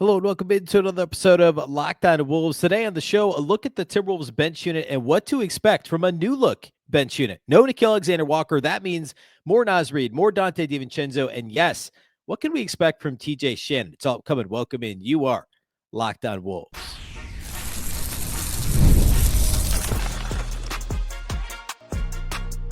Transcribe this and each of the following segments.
Hello and welcome into another episode of Locked On Wolves. Today on the show, a look at the Timberwolves bench unit and what to expect from a new look bench unit. No Nickeil Alexander-Walker. That means more Reid, more Donte DiVincenzo, and yes, what can we expect from TJ Shannon? It's all coming. Welcome in. You are Locked On Wolves.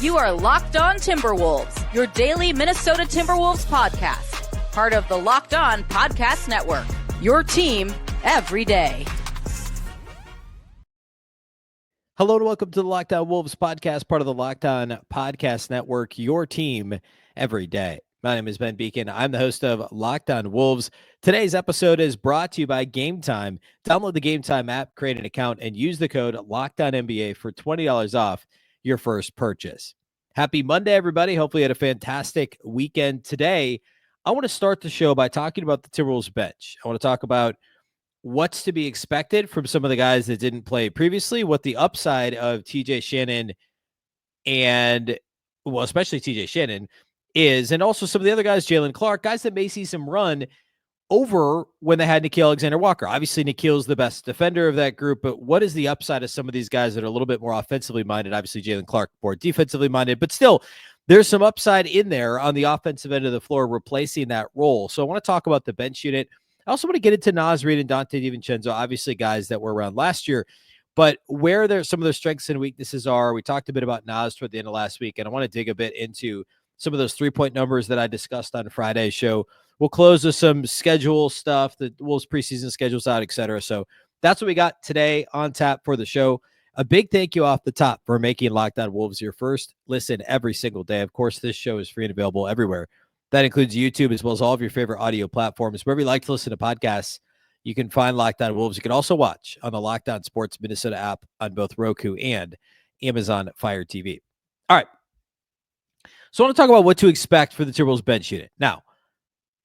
You are Locked On Timberwolves, your daily Minnesota Timberwolves podcast. Part of the Locked On Podcast Network. Your team every day. Hello and welcome to the Locked On Wolves podcast, part of the Locked On Podcast Network. Your team every day. My name is Ben Beecken. I'm the host of Locked On Wolves. Today's episode is brought to you by Gametime. Download the Gametime app, create an account, and use the code LOCKEDONNBA for $20 off your first purchase. Happy Monday, everybody. Hopefully you had a fantastic weekend. Today, I want to start the show by talking about the Timberwolves bench. I want to talk about what's to be expected from some of the guys that didn't play previously, what the upside of TJ Shannon and, well, especially TJ Shannon is, and also some of the other guys, Jaylen Clark, guys that may see some run over when they had Nickeil Alexander-Walker. Obviously, Nickeil's the best defender of that group, but what is the upside of some of these guys that are a little bit more offensively minded? Obviously, Jaylen Clark more defensively minded, but still, there's some upside in there on the offensive end of the floor replacing that role. So I want to talk about the bench unit. I also want to get into NAW, Reid, and Donte DiVincenzo, obviously guys that were around last year, but where some of their strengths and weaknesses are. We talked a bit about NAW toward the end of last week, and I want to dig a bit into some of those three-point numbers that I discussed on Friday's show. We'll close with some schedule stuff, the Wolves preseason schedules out, etc. So that's what we got today on tap for the show. A big thank you off the top for making Locked On Wolves your first listen every single day. Of course, this show is free and available everywhere. That includes YouTube as well as all of your favorite audio platforms. Wherever you like to listen to podcasts, you can find Locked On Wolves. You can also watch on the Locked On Sports Minnesota app on both Roku and Amazon Fire TV. All right. So I want to talk about what to expect for the Timberwolves bench unit. Now,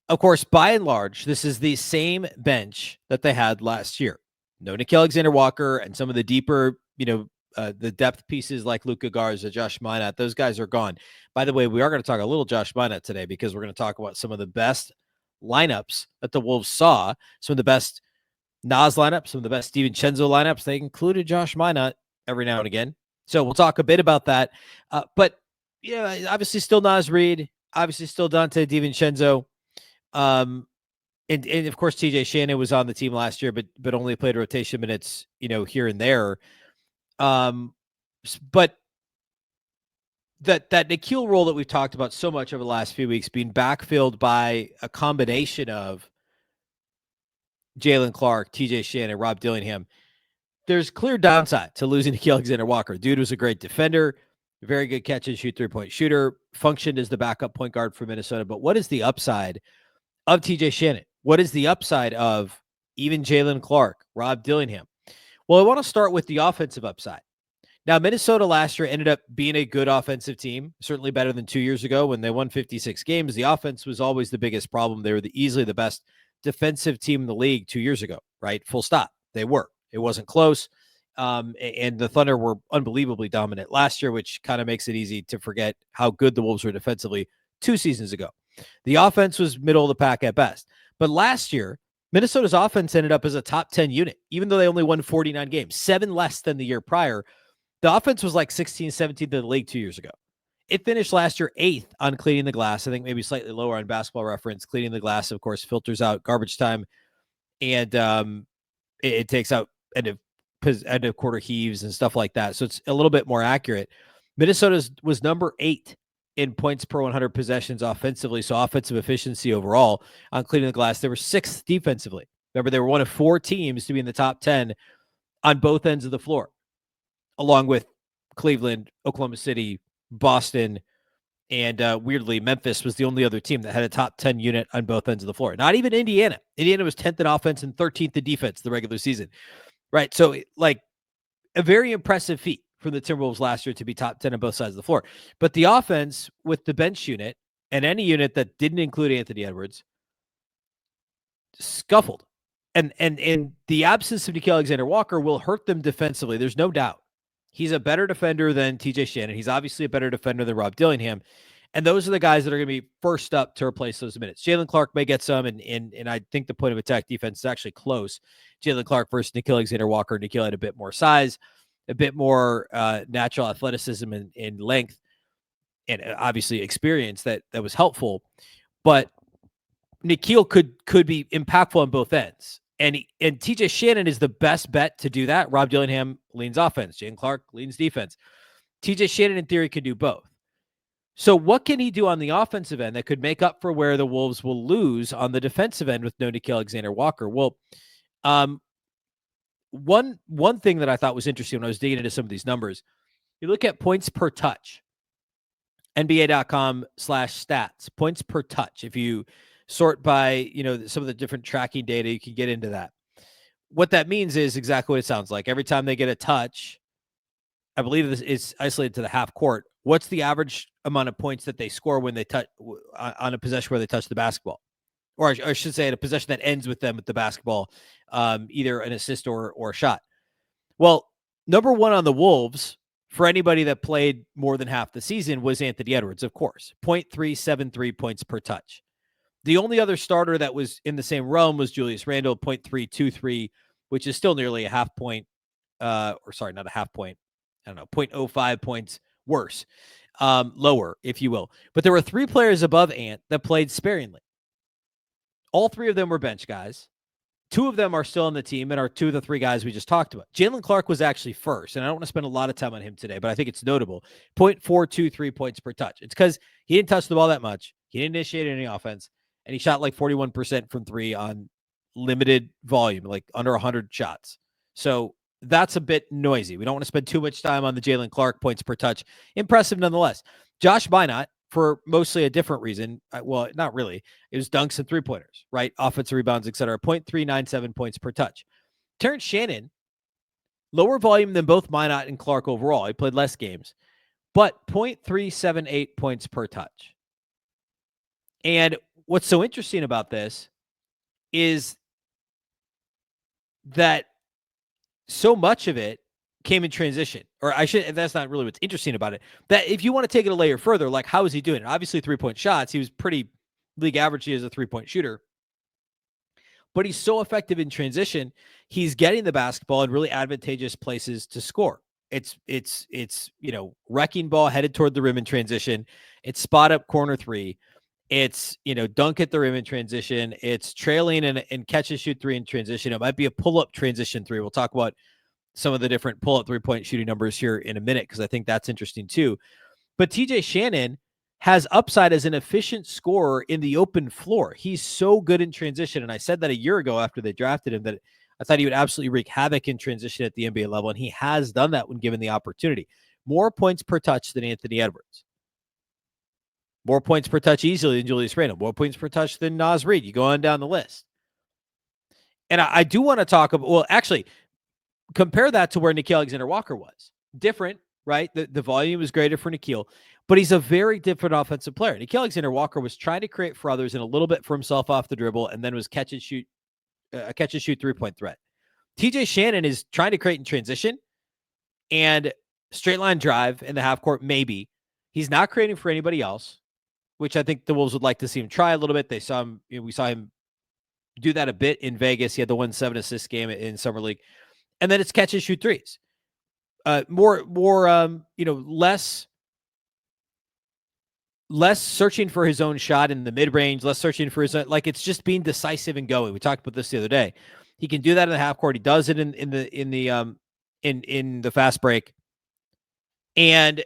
of course, by and large, this is the same bench that they had last year. No Nickeil Alexander-Walker and some of the deeper, the depth pieces like Luka Garza, Josh Minott, those guys are gone. By the way, we are going to talk a little Josh Minott today because we're going to talk about some of the best lineups that the Wolves saw, some of the best Nas lineups, some of the best DiVincenzo lineups. They included Josh Minott every now and again. So we'll talk a bit about that. But obviously still Nas Reid, obviously still Donte DiVincenzo. And of course, TJ Shannon was on the team last year, but only played rotation minutes, here and there. But that Nickeil role that we've talked about so much over the last few weeks being backfilled by a combination of Jaylen Clark, TJ Shannon, Rob Dillingham. There's clear downside to losing Nickeil Alexander-Walker. Dude was a great defender, very good catch and shoot three-point shooter, functioned as the backup point guard for Minnesota. But what is the upside of TJ Shannon? What is the upside of even Jaylen Clark, Rob Dillingham? Well, I want to start with the offensive upside. Now, Minnesota last year ended up being a good offensive team, certainly better than 2 years ago when they won 56 games. The offense was always the biggest problem. They were easily the best defensive team in the league 2 years ago, right? Full stop. They were. It wasn't close. And the Thunder were unbelievably dominant last year, which kind of makes it easy to forget how good the Wolves were defensively 2 seasons ago. The offense was middle of the pack at best. But last year, Minnesota's offense ended up as a top 10 unit, even though they only won 49 games, 7 less than the year prior. The offense was like 16, 17th in the league 2 years ago. It finished last year 8th on cleaning the glass. I think maybe slightly lower on Basketball Reference. Cleaning the glass, of course, filters out garbage time, and it takes out end of quarter heaves and stuff like that. So it's a little bit more accurate. Minnesota was number 8 in points per 100 possessions offensively, so offensive efficiency overall on cleaning the glass. They were 6th defensively. Remember, they were one of 4 teams to be in the top 10 on both ends of the floor, along with Cleveland, Oklahoma City, Boston, and weirdly, Memphis was the only other team that had a top 10 unit on both ends of the floor. Not even Indiana. Indiana was 10th in offense and 13th in defense the regular season, right? So, like, a very impressive feat from the Timberwolves last year to be top 10 on both sides of the floor. But the offense with the bench unit and any unit that didn't include Anthony Edwards scuffled. And the absence of Nickeil Alexander-Walker will hurt them defensively. There's no doubt. He's a better defender than TJ Shannon. He's obviously a better defender than Rob Dillingham. And those are the guys that are going to be first up to replace those minutes. Jaylen Clark may get some, and I think the point of attack defense is actually close. Jaylen Clark versus Nickeil Alexander-Walker. Nickeil had a bit more size, a bit more natural athleticism and length, and obviously experience that was helpful. But Nickeil could be impactful on both ends. And TJ Shannon is the best bet to do that. Rob Dillingham leans offense. Jaylen Clark leans defense. TJ Shannon, in theory, could do both. So what can he do on the offensive end that could make up for where the Wolves will lose on the defensive end with no Nickeil Alexander-Walker? Well, one thing that I thought was interesting when I was digging into some of these numbers, you look at points per touch, NBA.com/stats, points per touch. If you sort by, some of the different tracking data, you can get into that. What that means is exactly what it sounds like. Every time they get a touch, I believe this is isolated to the half court. What's the average amount of points that they score when they touch on a possession where they touch the basketball? Or I should say, at a possession that ends with them with the basketball, either an assist or a shot. Well, number one on the Wolves for anybody that played more than half the season was Anthony Edwards, of course, 0.373 points per touch. The only other starter that was in the same realm was Julius Randle, 0.323, which is still nearly a half point, not a half point. I don't know, 0.05 points worse, lower, if you will. But there were 3 players above Ant that played sparingly. All 3 of them were bench guys. 2 of them are still on the team and are 2 of the 3 guys we just talked about. Jaylen Clark was actually first, and I don't want to spend a lot of time on him today, but I think it's notable. 0.423 points per touch. It's because he didn't touch the ball that much. He didn't initiate any offense, and he shot like 41% from 3 on limited volume, like under 100 shots. So that's a bit noisy. We don't want to spend too much time on the Jaylen Clark points per touch. Impressive nonetheless. Josh Minott, for mostly a different reason. Well, not really. It was dunks and 3-pointers, right? Offensive rebounds, etc. 0.397 points per touch. Terrence Shannon, lower volume than both Minott and Clark overall. He played less games, but 0.378 points per touch. And what's so interesting about this is that so much of it came in transition, or that's not really what's interesting about it. That if you want to take it a layer further, like how is he doing it? Obviously 3-point shots. He was pretty league average as a 3-point shooter, but he's so effective in transition. He's getting the basketball in really advantageous places to score. It's wrecking ball headed toward the rim in transition. It's spot up corner 3. It's, dunk at the rim in transition. It's trailing and catch and shoot 3 in transition. It might be a pull-up transition 3. We'll talk about some of the different pull-up 3-point shooting numbers here in a minute, because I think that's interesting too. But TJ Shannon has upside as an efficient scorer in the open floor. He's so good in transition. And I said that a year ago after they drafted him, that I thought he would absolutely wreak havoc in transition at the NBA level. And he has done that when given the opportunity. More points per touch than Anthony Edwards. More points per touch easily than Julius Randle. More points per touch than Reid. You go on down the list. And I do want to talk about, well, actually, compare that to where Nickeil Alexander-Walker was. Different, right? The volume is greater for Nickeil, but he's a very different offensive player. Nickeil Alexander-Walker was trying to create for others and a little bit for himself off the dribble, and then was catch and shoot 3-point threat. TJ Shannon is trying to create in transition and straight line drive in the half court, maybe. He's not creating for anybody else, which I think the Wolves would like to see him try a little bit. We saw him do that a bit in Vegas. He had the 7 assist game in Summer League. And then it's catch and shoot 3s. Less searching for his own shot in the mid-range, less searching for his own, like it's just being decisive and going. We talked about this the other day. He can do that in the half court. He does it in the fast break. And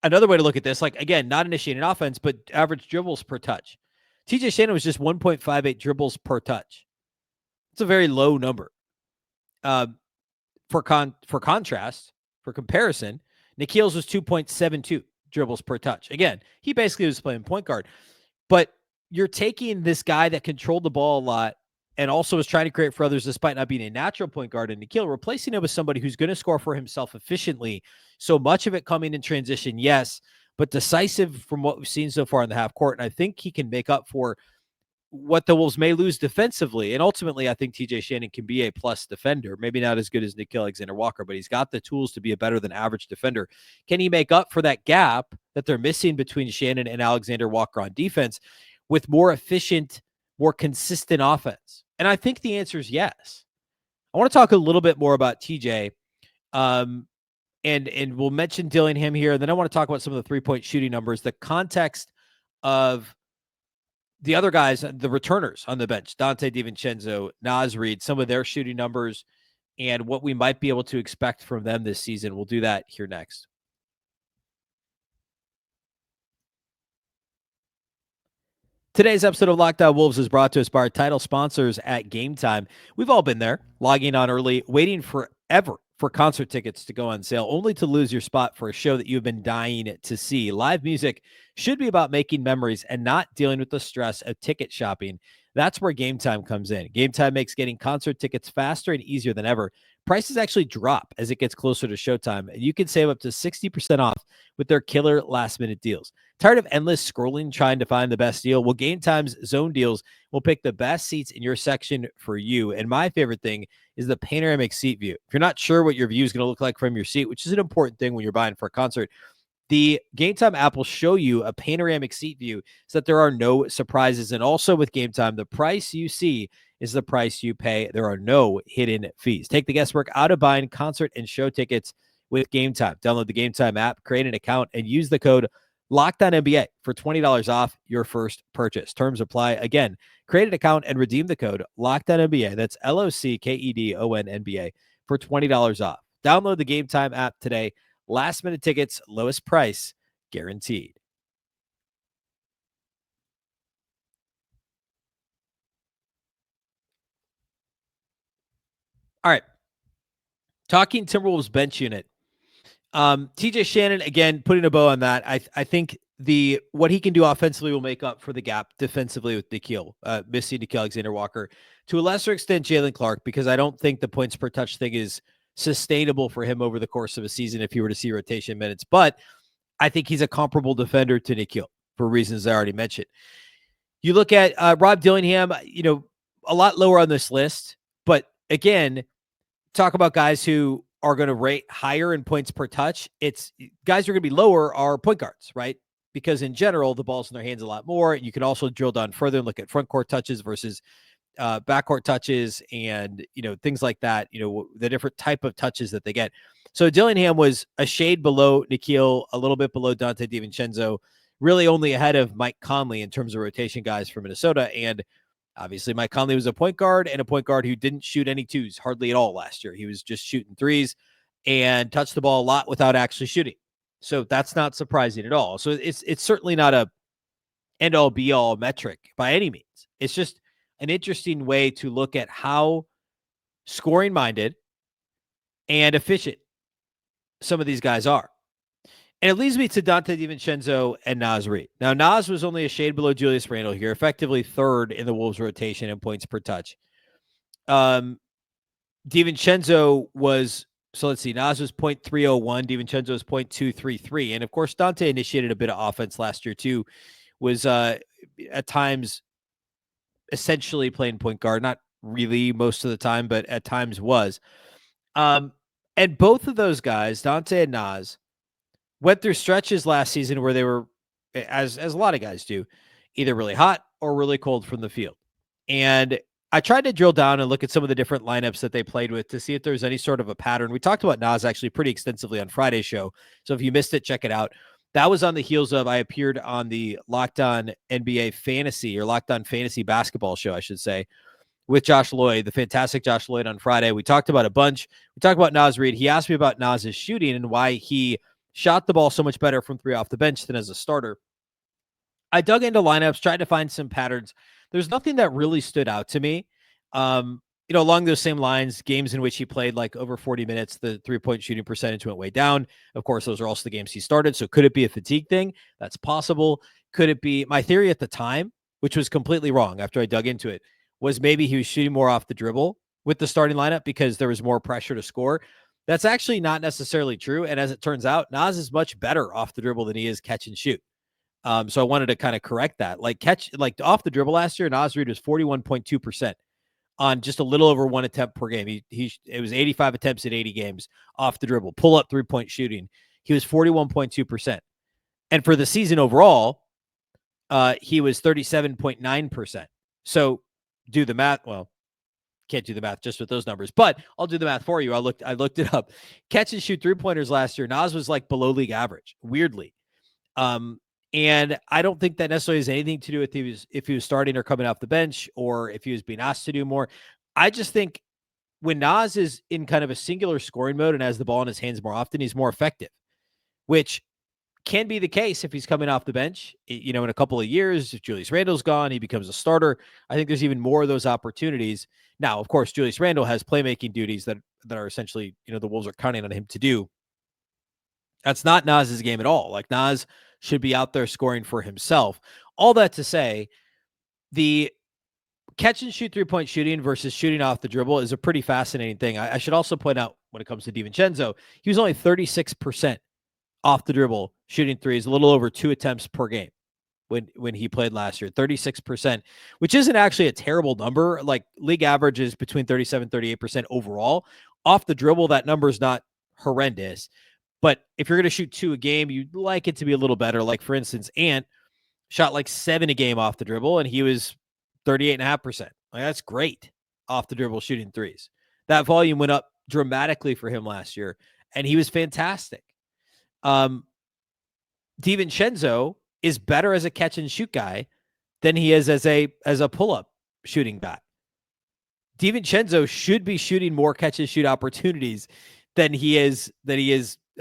another way to look at this, like, again, not initiating offense, but average dribbles per touch. TJ Shannon was just 1.58 dribbles per touch. It's a very low number. For contrast, for comparison, Nickeil's was 2.72 dribbles per touch. Again, he basically was playing point guard, but you're taking this guy that controlled the ball a lot and also was trying to create for others despite not being a natural point guard in Nickeil, replacing him with somebody who's going to score for himself efficiently. So much of it coming in transition, yes, but decisive from what we've seen so far in the half court. And I think he can make up for what the Wolves may lose defensively. And ultimately, I think TJ Shannon can be a plus defender. Maybe not as good as Nickeil Alexander-Walker, but he's got the tools to be a better than average defender. Can he make up for that gap that they're missing between Shannon and Alexander-Walker on defense with more efficient, more consistent offense? And I think the answer is yes. I want to talk a little bit more about TJ. And we'll mention Dillingham here. And then I want to talk about some of the three-point shooting numbers, the context of the other guys, the returners on the bench, Donte, DiVincenzo, NAW, Reid, some of their shooting numbers and what we might be able to expect from them this season. We'll do that here next. Today's episode of Locked On Wolves is brought to us by our title sponsors at Gametime. We've all been there, logging on early, waiting forever for concert tickets to go on sale, only to lose your spot for a show that you've been dying to see. Live music should be about making memories and not dealing with the stress of ticket shopping. That's where Gametime comes in. Gametime makes getting concert tickets faster and easier than ever. Prices actually drop as it gets closer to showtime, and you can save up to 60% off with their killer last-minute deals. Tired of endless scrolling trying to find the best deal? Well, Gametime's zone deals will pick the best seats in your section for you. And my favorite thing is the panoramic seat view. If you're not sure what your view is going to look like from your seat, which is an important thing when you're buying for a concert, the Gametime app will show you a panoramic seat view so that there are no surprises. And also with Gametime, the price you see is the price you pay. There are no hidden fees. Take the guesswork out of buying concert and show tickets with Gametime. Download the Gametime app, create an account, and use the code LOCKEDONNBA for $20 off your first purchase. Terms apply. Again, create an account and redeem the code LOCKEDONNBA. That's LOCKEDONNBA for $20 off. Download the Gametime app today. Last minute tickets, lowest price guaranteed. All right. Talking Timberwolves bench unit. TJ Shannon, again, putting a bow on that. I think what he can do offensively will make up for the gap defensively with Nickeil, missing Nickeil Alexander-Walker. To a lesser extent, Jalen Clark, because I don't think the points per touch thing is sustainable for him over the course of a season if he were to see rotation minutes. But I think he's a comparable defender to Nickeil for reasons I already mentioned. You look at Rob Dillingham, a lot lower on this list. But again, talk about guys who are going to rate higher in points per touch. It's guys who are going to be lower are point guards, right? Because in general, the ball's in their hands a lot more. You can also drill down further and look at front court touches versus backcourt touches and, things like that, the different type of touches that they get. So Dillingham was a shade below Nickeil, a little bit below Donte DiVincenzo, really only ahead of Mike Conley in terms of rotation guys from Minnesota. And obviously Mike Conley was a point guard and a point guard who didn't shoot any twos hardly at all last year. He was just shooting threes and touched the ball a lot without actually shooting. So that's not surprising at all. So it's certainly not a end all be all metric by any means. It's just an interesting way to look at how scoring minded and efficient some of these guys are. And it leads me to Donte DiVincenzo and NAW Reid. Now, NAW was only a shade below Julius Randle here, effectively third in the Wolves rotation in points per touch. DiVincenzo was, so let's see, NAW was 0.301, DiVincenzo was 0.233. And of course, Donte initiated a bit of offense last year too, was at times essentially playing point guard, not really most of the time, but at times was. And both of those guys, Donte and NAW, went through stretches last season where they were, as a lot of guys do, either really hot or really cold from the field. And I tried to drill down and look at some of the different lineups that they played with to see if there was any sort of a pattern. We talked about NAW actually pretty extensively on Friday's show. So if you missed it, check it out. That was on the heels of I appeared on the Locked On NBA Fantasy or Locked On Fantasy Basketball show, I should say, with Josh Lloyd, the fantastic Josh Lloyd on Friday. We talked about a bunch. We talked about NAW Reid. He asked me about NAW's shooting and why he shot the ball so much better from three off the bench than as a starter. I dug into lineups, tried to find some patterns. There's nothing that really stood out to me. Along those same lines, games in which he played like over 40 minutes, the 3-point shooting percentage went way down. Of course, those are also the games he started. So could it be a fatigue thing? That's possible. Could it be my theory at the time, which was completely wrong after I dug into it, was maybe he was shooting more off the dribble with the starting lineup because there was more pressure to score. That's actually not necessarily true. And as it turns out, NAW is much better off the dribble than he is catch and shoot. So I wanted to kind of correct that. Like off the dribble last year, Naz Reid was 41.2% on just a little over 1 attempt per game. It was 85 attempts in 80 games off the dribble. Pull up 3-point shooting, he was 41.2%. And for the season overall, he was 37.9%. So do the math. Well, can't do the math just with those numbers, but I'll do the math for you. I looked it up. Catch and shoot 3-pointers last year, Naz was like below league average, weirdly. And I don't think that necessarily has anything to do with if he was starting or coming off the bench or if he was being asked to do more. I just think when Naz is in kind of a singular scoring mode and has the ball in his hands more often, he's more effective, which can be the case if he's coming off the bench. In a couple of years, if Julius Randle's gone, he becomes a starter. I think there's even more of those opportunities. Now, of course, Julius Randle has playmaking duties that are essentially, the Wolves are counting on him to do. That's not Naz's game at all. Like, Naz should be out there scoring for himself. All that to say, the catch and shoot 3-point shooting versus shooting off the dribble is a pretty fascinating thing. I should also point out when it comes to DiVincenzo, he was only 36% off the dribble shooting threes, a little over 2 attempts per game when he played last year, 36%, which isn't actually a terrible number. Like, league average is between 37 38% overall. Off the dribble, that number is not horrendous. But if you're going to shoot 2 a game, you'd like it to be a little better. Like, for instance, Ant shot like 7 a game off the dribble, and he was 38.5%. Like, that's great off the dribble shooting threes. That volume went up dramatically for him last year, and he was fantastic. DiVincenzo is better as a catch and shoot guy than he is as a pull-up shooting guy. DiVincenzo should be shooting more catch and shoot opportunities than he is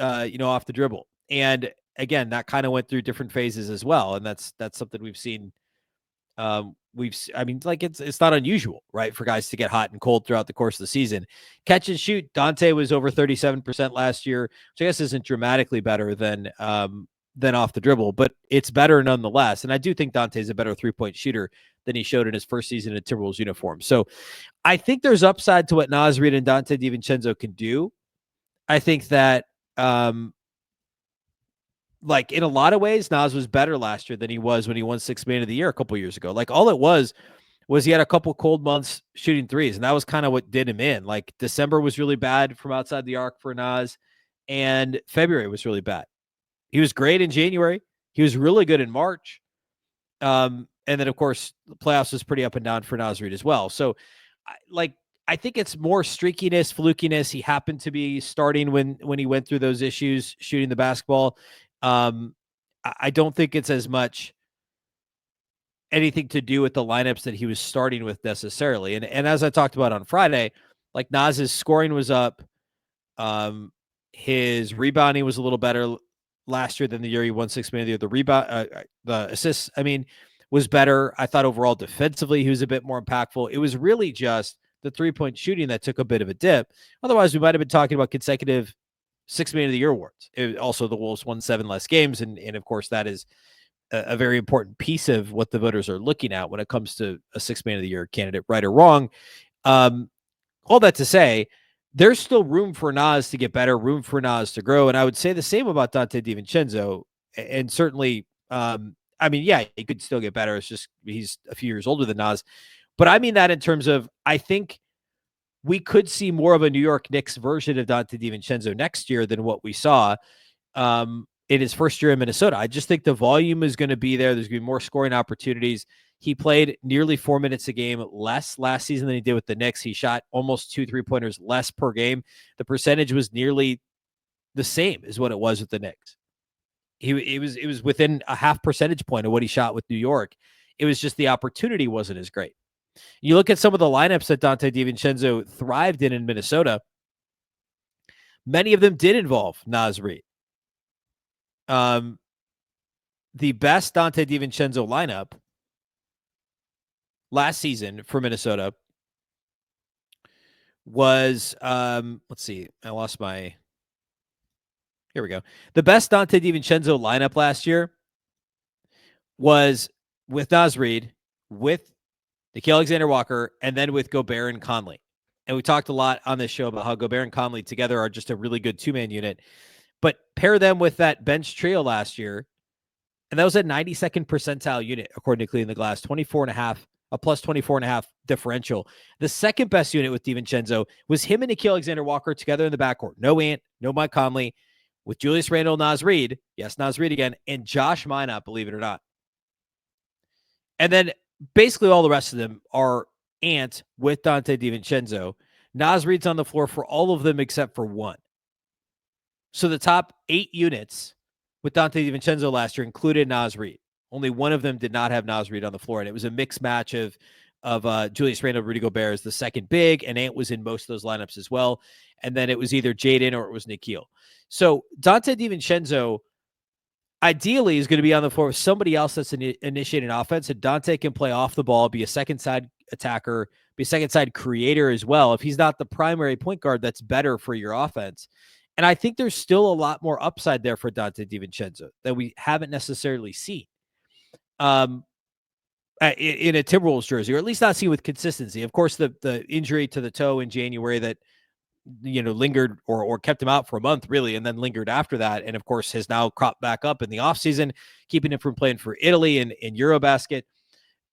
off the dribble. And again, that kind of went through different phases as well. And that's something we've seen. It's not unusual, right, for guys to get hot and cold throughout the course of the season. Catch and shoot, Donte was over 37% last year, which I guess isn't dramatically better than off the dribble, but it's better nonetheless. And I do think Donte is a better 3-point shooter than he showed in his first season in Timberwolves uniform. So I think there's upside to what Naz Reid and Donte DiVincenzo can do. I think that, like, in a lot of ways, Naz was better last year than he was when he won 6th Man of the Year a couple years ago. Like, all it was he had a couple cold months shooting threes, and that was kind of what did him in. Like, December was really bad from outside the arc for Naz, and February was really bad. He was great in January. He was really good in March. And then, of course, the playoffs was pretty up and down for Naz Reid as well. So, I think it's more streakiness, flukiness. He happened to be starting when he went through those issues shooting the basketball. I don't think it's as much anything to do with the lineups that he was starting with necessarily. And as I talked about on Friday, like, Naz's scoring was up. His rebounding was a little better last year than the year he won 6th Man of the Year. The rebound, the assists, was better. I thought overall defensively he was a bit more impactful. It was really just the 3-point shooting that took a bit of a dip. Otherwise, we might have been talking about consecutive 6th Man of the Year awards. Also, the Wolves won 7 less games, and of course, that is a very important piece of what the voters are looking at when it comes to a 6th Man of the Year candidate, right or wrong. All that to say, there's still room for Naz to get better, room for Naz to grow, and I would say the same about Donte DiVincenzo, and certainly, he could still get better. It's just he's a few years older than Naz. But I mean that in terms of, I think we could see more of a New York Knicks version of Donte DiVincenzo next year than what we saw in his first year in Minnesota. I just think the volume is going to be there. There's going to be more scoring opportunities. He played nearly 4 minutes a game less last season than he did with the Knicks. He shot almost 2 3-pointers less per game. The percentage was nearly the same as what it was with the Knicks. It was within a half percentage point of what he shot with New York. It was just the opportunity wasn't as great. You look at some of the lineups that Donte DiVincenzo thrived in Minnesota. Many of them did involve Naz Reid. The best Donte DiVincenzo lineup last season for Minnesota was, let's see, I lost my, here we go. The best Donte DiVincenzo lineup last year was with Naz Reid, with Nickeil Alexander-Walker, and then with Gobert and Conley. And we talked a lot on this show about how Gobert and Conley together are just a really good 2-man unit. But pair them with that bench trio last year, And that was a 92nd percentile unit, according to Clean the Glass, 24.5, a plus 24.5 differential. The second best unit with DiVincenzo was him and Nickeil Alexander-Walker together in the backcourt. No Ant, no Mike Conley, with Julius Randle, Naz Reid. Yes, Naz Reid again, and Josh Minot, believe it or not. And then basically all the rest of them are Ant with Donte DiVincenzo. Naz Reid's on the floor for all of them except for one. So the top 8 units with Donte DiVincenzo last year included Naz Reid. Only one of them did not have Naz Reid on the floor, and it was a mixed match of Julius Randle, Rudy Gobert as the second big, and Ant was in most of those lineups as well. And then it was either Jaden or it was Nickeil. So Donte DiVincenzo ideally is going to be on the floor with somebody else that's initiating offense, and Donte can play off the ball, be a second side attacker, be a second side creator as well. If he's not the primary point guard, that's better for your offense. And I think there's still a lot more upside there for Donte DiVincenzo that we haven't necessarily seen in a Timberwolves jersey, or at least not seen with consistency. Of course, the injury to the toe in January that lingered or kept him out for a month, really, and then lingered after that, and of course has now cropped back up in the offseason, keeping him from playing for Italy and in Eurobasket.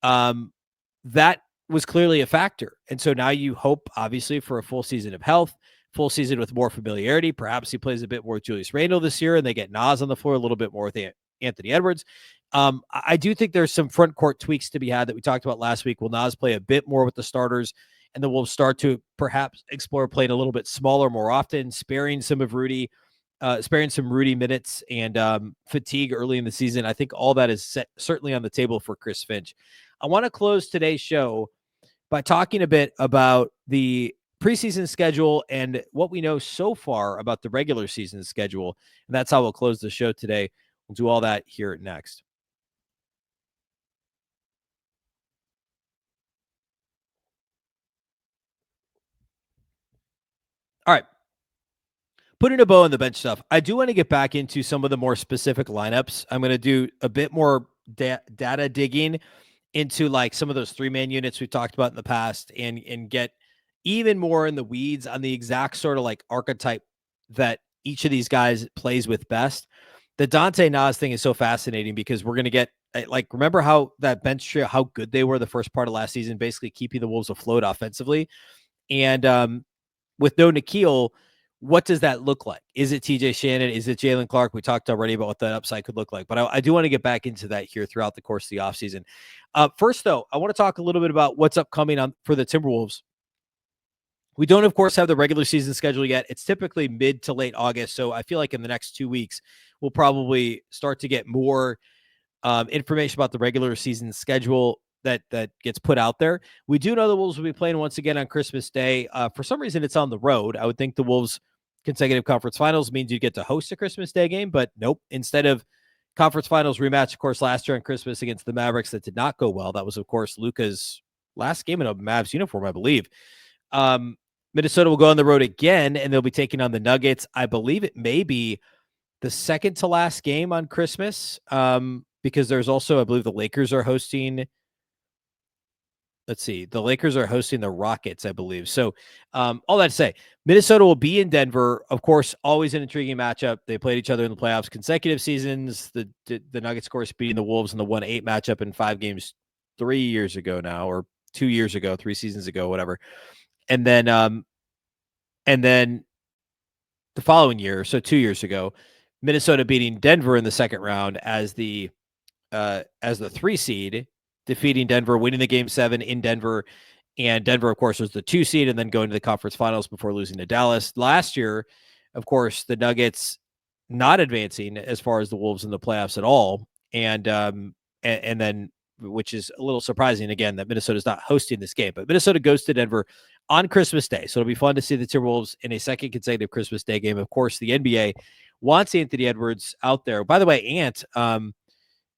That was clearly a factor. And so now you hope, obviously, for a full season of health, full season with more familiarity. Perhaps he plays a bit more with Julius Randle this year, and they get Naz on the floor a little bit more with Anthony Edwards. I do think there's some front court tweaks to be had that we talked about last week. Will Naz play a bit more with the starters, and then we'll start to perhaps explore playing a little bit smaller more often, sparing some Rudy minutes and fatigue early in the season. I think all that is certainly on the table for Chris Finch. I want to close today's show by talking a bit about the preseason schedule and what we know so far about the regular season schedule. And that's how we'll close the show today. We'll do all that here next. All right. Putting a bow on the bench stuff, I do want to get back into some of the more specific lineups. I'm going to do a bit more data digging into like some of those 3-man units we've talked about in the past and get even more in the weeds on the exact sort of like archetype that each of these guys plays with best. The Donte Naz thing is so fascinating because we're going to get remember how that bench trio, how good they were the first part of last season, basically keeping the Wolves afloat offensively. And with no Nickeil, what does that look like? Is it TJ Shannon? Is it Jalen Clark? We talked already about what that upside could look like, but I do want to get back into that here throughout the course of the offseason. First, though, I want to talk a little bit about what's upcoming for the Timberwolves. We don't, of course, have the regular season schedule yet. It's typically mid to late August, so I feel like in the next 2 weeks, we'll probably start to get more information about the regular season schedule that gets put out there. We do know the Wolves will be playing once again on Christmas Day. For some reason, it's on the road. I would think the Wolves' consecutive conference finals means you get to host a Christmas Day game, but nope. Instead of conference finals rematch, of course, last year on Christmas against the Mavericks, that did not go well. That was, of course, Luka's last game in a Mavs uniform, I believe. Minnesota will go on the road again, and they'll be taking on the Nuggets. I believe it may be the second to last game on Christmas, because there's also, I believe the Lakers are hosting. Let's see. The Lakers are hosting the Rockets, I believe. So all that to say, Minnesota will be in Denver. Of course, always an intriguing matchup. They played each other in the playoffs consecutive seasons. The Nuggets, of course, beating the Wolves in the 1-8 matchup in 5 games 3 years ago now, or 2 years ago, 3 seasons ago, whatever. And then the following year, so 2 years ago, Minnesota beating Denver in the second round as the 3 seed, defeating Denver, winning the game 7 in Denver. And Denver, of course, was the 2 seed and then going to the conference finals before losing to Dallas. Last year, of course, the Nuggets not advancing as far as the Wolves in the playoffs at all. And then, which is a little surprising, again, that Minnesota's not hosting this game. But Minnesota goes to Denver on Christmas Day. So it'll be fun to see the Timberwolves in a second consecutive Christmas Day game. Of course, the NBA wants Anthony Edwards out there. By the way, Ant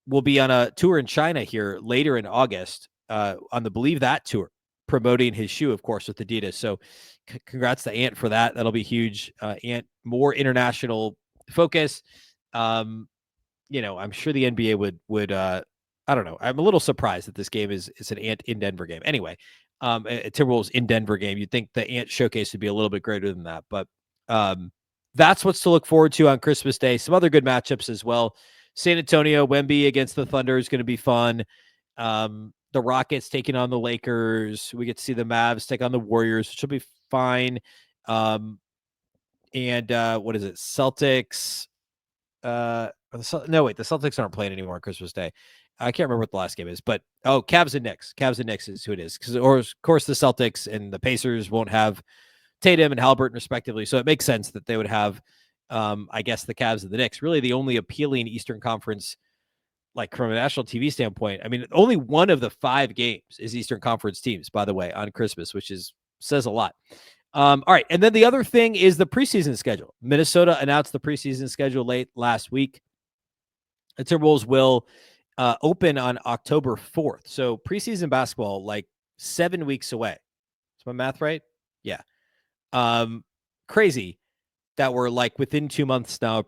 will be on a tour in China here later in August on the Believe That tour, promoting his shoe, of course, with Adidas. So congrats to Ant for that. That'll be huge. Ant, more international focus. I'm sure the NBA would I don't know. I'm a little surprised that this game is an Ant in Denver game. Anyway, a Timberwolves in Denver game. You'd think the Ant showcase would be a little bit greater than that, but that's what's to look forward to on Christmas Day. Some other good matchups as well. San Antonio, Wemby against the Thunder is going to be fun. The Rockets taking on the Lakers. We get to see the Mavs take on the Warriors, which will be fine. And what is it? Celtics. The Celtics aren't playing anymore on Christmas Day. I can't remember what the last game is, but Cavs and Knicks. Cavs and Knicks is who it is. Because, of course, the Celtics and the Pacers won't have Tatum and Halliburton, respectively. So it makes sense that they would have, I guess, the Cavs and the Knicks. Really the only appealing Eastern Conference, like from a national TV standpoint. I mean, only one of the 5 games is Eastern Conference teams, by the way, on Christmas, which says a lot. All right. And then the other thing is the preseason schedule. Minnesota announced the preseason schedule late last week. The Timberwolves will open on October 4th. So preseason basketball, like 7 weeks away. Is my math right? Yeah. Crazy that we're like within 2 months now of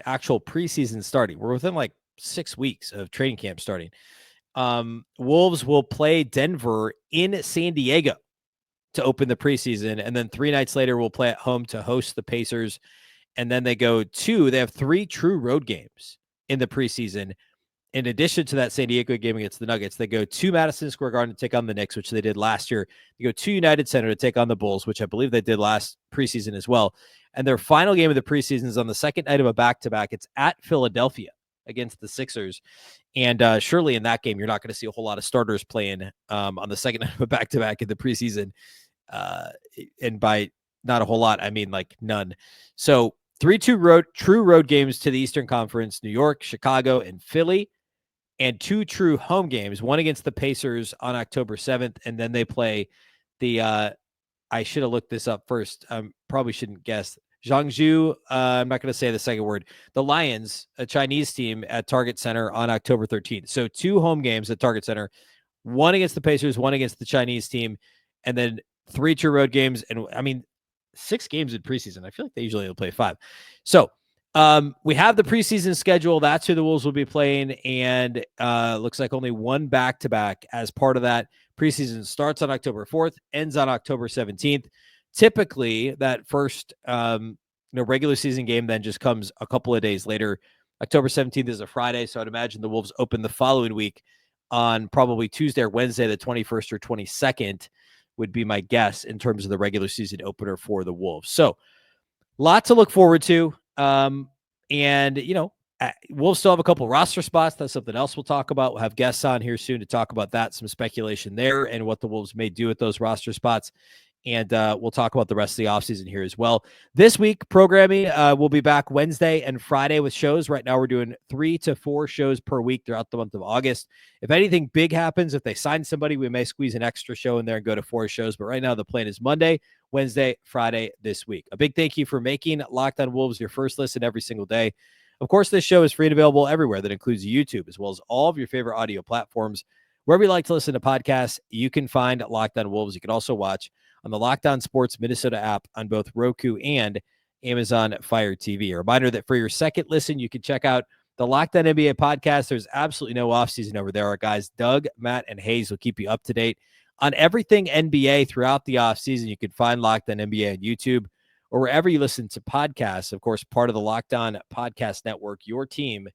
actual preseason starting. We're within like 6 weeks of training camp starting. Wolves will play Denver in San Diego to open the preseason. And then 3 nights later, we'll play at home to host the Pacers. And then they have 3 true road games in the preseason. In addition to that San Diego game against the Nuggets, they go to Madison Square Garden to take on the Knicks, which they did last year. They go to United Center to take on the Bulls, which I believe they did last preseason as well. And their final game of the preseason is on the second night of a back-to-back. It's at Philadelphia against the Sixers. And surely in that game, you're not going to see a whole lot of starters playing on the second night of a back-to-back in the preseason. And by not a whole lot, I mean like none. So 3 true road games to the Eastern Conference: New York, Chicago, and Philly. And 2 true home games, one against the Pacers on October 7th. And then they play the, I should have looked this up first. Probably shouldn't guess. Zhangzhou, I'm not going to say the second word. The Lions, a Chinese team at Target Center on October 13th. So 2 home games at Target Center, one against the Pacers, one against the Chinese team, and then 3 true road games. And I mean, 6 games in preseason. I feel like they usually will play 5. So we have the preseason schedule. That's who the Wolves will be playing. And looks like only one back-to-back as part of that. Preseason starts on October 4th, ends on October 17th. Typically, that first regular season game then just comes a couple of days later. October 17th is a Friday, so I'd imagine the Wolves open the following week on probably Tuesday or Wednesday, the 21st or 22nd would be my guess in terms of the regular season opener for the Wolves. So, lot to look forward to. And, we'll still have a couple roster spots. That's something else we'll talk about. We'll have guests on here soon to talk about that, some speculation there and what the Wolves may do with those roster spots. And we'll talk about the rest of the offseason here as well. This week, programming, we'll be back Wednesday and Friday with shows. Right now, we're doing 3 to 4 shows per week throughout the month of August. If anything big happens, if they sign somebody, we may squeeze an extra show in there and go to 4 shows. But right now, the plan is Monday, Wednesday, Friday this week. A big thank you for making Locked On Wolves your first listen every single day. Of course, this show is free and available everywhere. That includes YouTube, as well as all of your favorite audio platforms. Wherever you like to listen to podcasts, you can find Locked On Wolves. You can also watch on the Locked On Sports Minnesota app on both Roku and Amazon Fire TV. A reminder that for your second listen, you can check out the Locked On NBA podcast. There's absolutely no offseason over there. Our guys, Doug, Matt, and Hayes will keep you up to date on everything NBA throughout the offseason. You can find Locked On NBA on YouTube or wherever you listen to podcasts. Of course, part of the Locked On Podcast Network, your team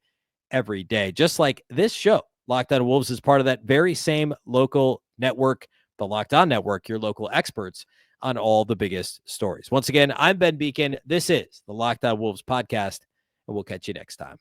every day. Just like this show, Locked On Wolves is part of that very same local network, the Locked On Network, your local experts on all the biggest stories. Once again, I'm Ben Beecken. This is the Locked On Wolves podcast, and we'll catch you next time.